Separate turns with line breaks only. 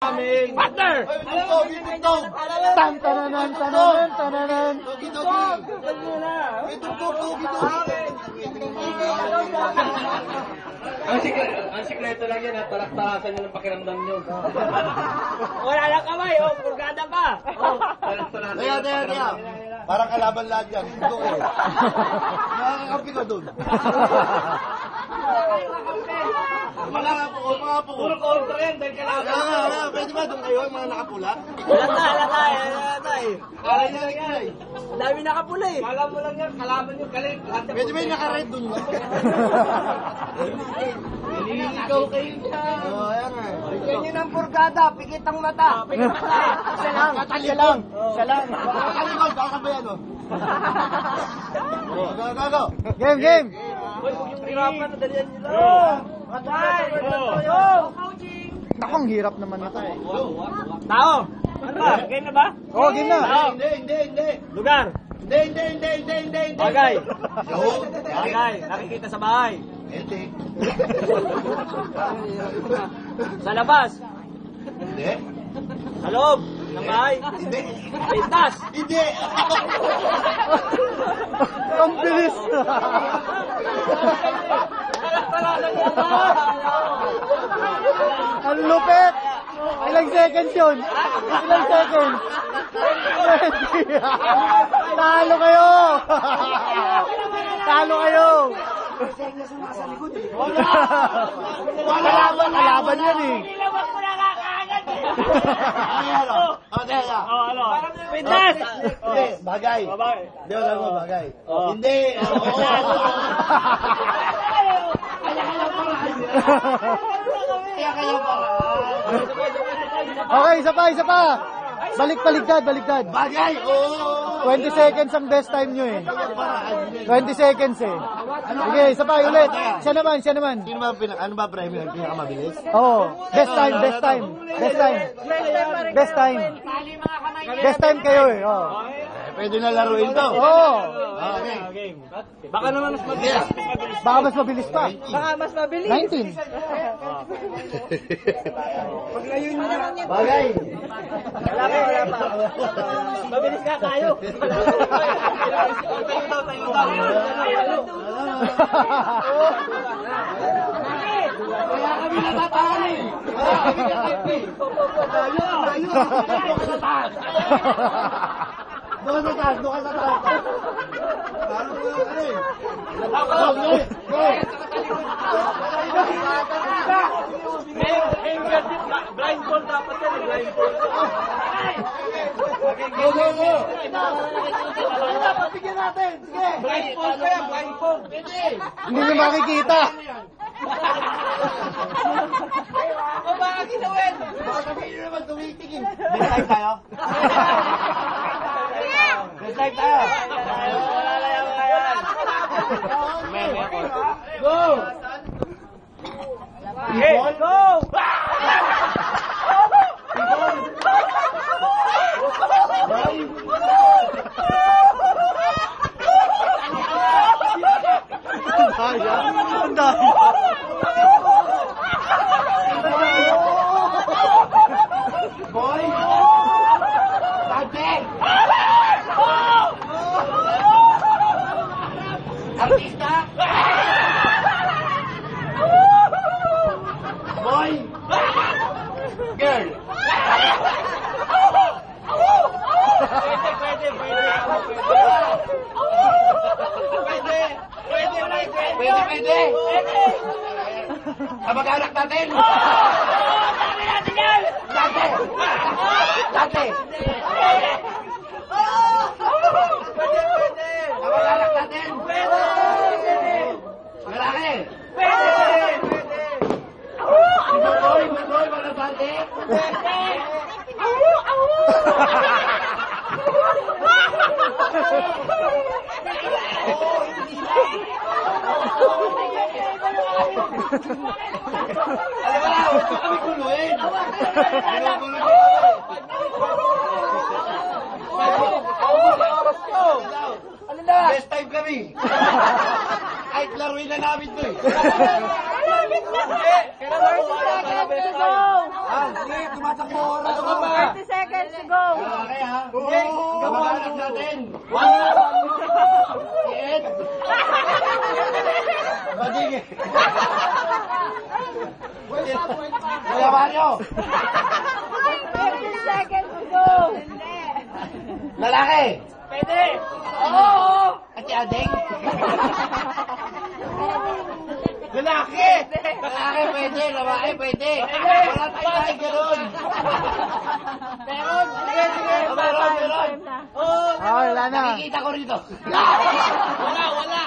Amin. Partner!
Bitugtog!
Tan tananan tananan tananan.
Bitugtog!
Ang sikreto lang yan, talak-talasan nyo ng pakiramdam nyo.
Wala lang kamay, oh, purgada pa.
Teka. Parang kalaban lahat yan. Ito eh. Nakakakampi ka dun. Mga po.
Puro kontra yan, dahil kailangan.
Pwede ba doon kayo, mga nakapula?
Halata eh.
Kala nyo lang yan.
Dami nakapula eh.
Kala mo lang yan, kalaban nyo, galing.
Pwede ba yung naka-red doon?
Nililigaw kayo dyan.
Ayan nga.
Ganyan ang purgada, pikit ang mata.
Isa lang.
Nakalikod, baka ba yan o? Gago.
Game.
Uy, huwag yung hirapan, nadalian nyo lang. Matay!
Nakong hirap naman na to.
Tao! Ano ba? Game na ba?
Oh, game na.
Tao!
Hindi.
Lugar!
Hindi.
Bagay!
Yo.
Bagay! Nakikita sa bahay!
Hindi.
Sa labas!
Hindi.
Sa loob! Ng bahay!
Hindi.
Pintas!
Hindi.
Ang bilis. Ang lupit. Ilang seconds yun? Ilang seconds? Talo kayo. Kalaban yan eh.
Ano? Pintas!
Hindi. Bagay. Hindi wala mo bagay. Hindi. Kaya kayo pa.
Okay, isa pa. Baligtad.
Bagay. Oo.
20 seconds ang best time nyo eh. 20 seconds eh. Sige, isa pa ulit. Siya naman.
Sino ba ano ba premium? Pinakamabilis?
Oo. Best time kayo eh. Oo.
Pwede na laruin to.
Oo.
Okay.
Baka naman mas mabilis.
Baka mas mabilis pa.
Baka mas mabilis.
19.
Bagay.
Wala pa. Mabilis ka tayo.
Kaya kami natatali. Doon sa taas. Parang ano eh.
Blindfold dapat yan. Blindfold.
Go.
Dapat bigyan natin. Sige. Blindfold kaya. Blindfold.
Hindi nyo makikita.
Ako ba ginawin?
Baka sabihin nyo naman tumitingin. Best time tayo.
Go! Go!
Ang dami.
Boy! Dante! Artista! Boy! Girl! Pwede! Kamag-anak natin! Dante! Kamag-anak natin! Malaki! Boy, wala bante! Huwag kami kuluin! Best time kami! Kahit laruin na namin to eh! Sige, tumatakbo oras.
Ano ka ba?
30 seconds to go.
Okay ha?
Okay,
Gawa natin. Ed. Bading eh. Kuya Mario.
15 seconds to go.
Lalaki.
Pwede. Oo.
Ate Adeng.
Lalaki.
Lalaki pwede, lalaki pwede. Wala tayo gano'n.
Meron. Sige, sige.
Meron.
Time na.
Oo.
Ah, wala na.
Nakikita ko rito.
Wala, wala.